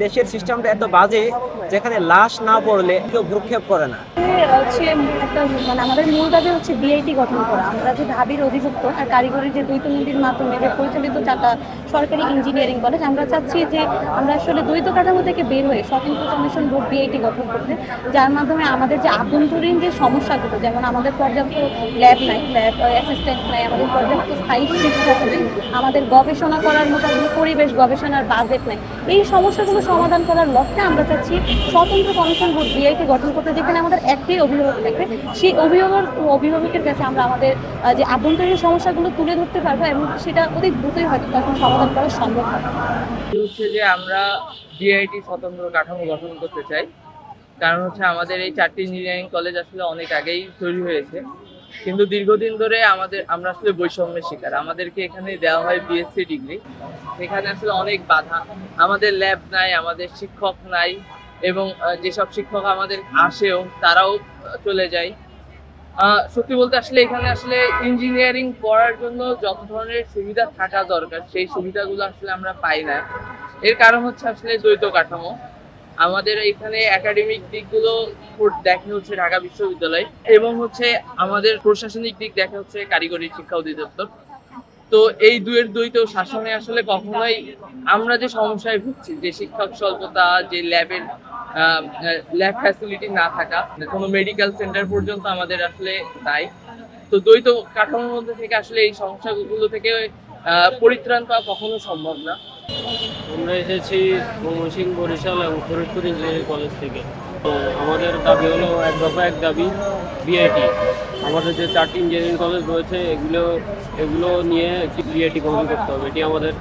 দেশের সিস্টেমটা এত বাজে যেখানে লাশ না পড়লে কেউ ভ্রুক্ষেপ করে না। আমাদের মূল দাবি হচ্ছে বিআইটি গঠন করা। আমরা যে ঢাবির অধিভুক্ত আর কারিগরি যে দ্বৈত নীতির মাধ্যমে যে পরিচালিত চারটা সরকারি ইঞ্জিনিয়ারিং কলেজ, আমরা চাচ্ছি যে আমরা আসলে দ্বৈত কাঠামো থেকে বের হয়ে স্বতন্ত্র কমিশন বোর্ড বিআইটি গঠন করতে, যার মাধ্যমে আমাদের যে আভ্যন্তরীণ যে সমস্যাগুলো, যেমন আমাদের পর্যাপ্ত ল্যাব নাই, ল্যাব অ্যাসিস্ট্যান্ট নাই, আমাদের পর্যাপ্ত স্থায়ী শিক্ষক নেই, আমাদের গবেষণা করার মতো পরিবেশ গবেষণার বাজেট নেই, এই সমস্যাগুলো সমাধান করার লক্ষ্যে আমরা চাচ্ছি স্বতন্ত্র কমিশন বোর্ড বিআইটি গঠন করতে, যেখানে আমাদের একটি অভিভাবক থাকবে। সেই অভিভাবকের কাছে আমরা আমাদের যে আভ্যন্তরীণ সমস্যাগুলো তুলে ধরতে পারবো এবং সেটা অতি দ্রুতই হয়তো তখন সমাধান করা সম্ভব হবে। হচ্ছে যে আমরা বিআইটি স্বতন্ত্র কাঠামো গঠন করতে চাই, কারণ হচ্ছে আমাদের এই চারটি ইঞ্জিনিয়ারিং কলেজ আসলে অনেক আগেই তৈরি হয়েছে, কিন্তু দীর্ঘদিন ধরে আমরা আসলে বৈষম্যের শিকার। আমাদেরকে এখানে দেওয়া হয় বিএসসি ডিগ্রি, সেখানে আসলে অনেক বাধা, আমাদের ল্যাব নাই, আমাদের শিক্ষক নাই, এবং যেসব শিক্ষক আমাদের আসেও তারাও চলে যায়। সত্যি বলতে আসলে এখানে আসলে ইঞ্জিনিয়ারিং পড়ার জন্য যত ধরনের সুবিধা থাকা দরকার সেই সুবিধাগুলো আসলে আমরা পাই না। এর কারণ হচ্ছে আসলে দ্বৈত কাঠামো। আমাদের এখানে একাডেমিক দিকগুলো দেখা হচ্ছে ঢাকা বিশ্ববিদ্যালয়, এবং হচ্ছে আমাদের প্রশাসনিক দিক দেখা হচ্ছে কারিগরি শিক্ষা অধিদপ্তর। তো এই দুয়ের দ্বৈত শাসনে আসলে কখনোই আমরা যে সমস্যায় ভুগছি, যে শিক্ষক স্বল্পতা, যে ল্যাব ফ্যাসিলিটি না থাকা, কোনো মেডিকেল সেন্টার পর্যন্ত আমাদের আসলে নাই। তো দ্বৈত কাঠামোর মধ্যে থেকে আসলে এই সমস্যাগুলো থেকে পরিত্রাণ পাওয়া কখনো সম্ভব না। আমরা এসেছি ময়মনসিংহ, বরিশাল এবং ফরিদপুর ইঞ্জিনিয়ারিং কলেজ থেকে। তো আমাদের দাবি হলো এক দফা এক দাবি, বিআইটি। আমাদের যে চারটি ইঞ্জিনিয়ারিং কলেজ রয়েছে এগুলো নিয়ে একটি বিআইটি গঠন করতে হবে, এটি আমাদের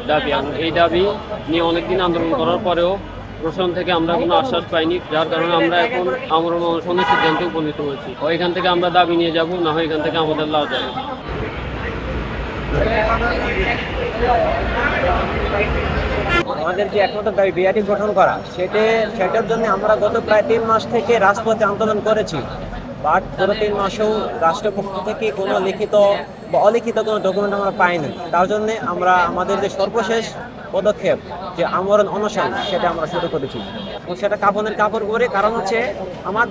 দাবি। এই দাবি নিয়ে অনেকদিন আন্দোলন করার পরেও প্রশাসন থেকে আমরা কোনো আশ্বাস পাইনি, যার কারণে আমরা এখন আমরণ অনশনের সিদ্ধান্তে উপনীত হয়েছি। এখান থেকে আমরা দাবি নিয়ে যাব, না হয় এখান থেকে আমাদের লাভ যাবে। আমাদের যে একমাত্র দাবি বিআইটি গঠন করা, সেটার জন্য আমরা গত প্রায় 3 মাস থেকে রাজপথে আন্দোলন করেছি, বাট গত 3 মাসেও রাষ্ট্রপক্ষ থেকে কোনো লিখিত বা অলিখিত কোনো ডকুমেন্ট আমরা পাইনি। তার জন্য আমরা আমাদের যে সর্বশেষ পদক্ষেপ, যে আমরণ অনশন, সেটা আমরা শুরু করেছি, এবং সেটা কাফনের কাপড় পরে। কারণ হচ্ছে আমার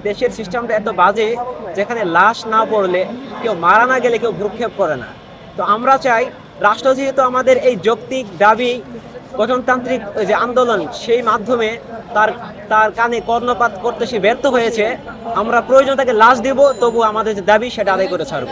দেশের সিস্টেমটা এত বাজে যেখানে লাশ না পড়লে, কেউ মারা না গেলে কেউ ভ্রুক্ষেপ করে না। তো আমরা চাই রাষ্ট্র যেহেতু আমাদের এই যৌক্তিক দাবি, গঠনতান্ত্রিক যে আন্দোলন, সেই মাধ্যমে তার কানে কর্ণপাত করতে সে ব্যর্থ হয়েছে, আমরা প্রয়োজন তাকে লাশ দেব, তবু আমাদের যে দাবি সেটা আদায় করে ছাড়ব।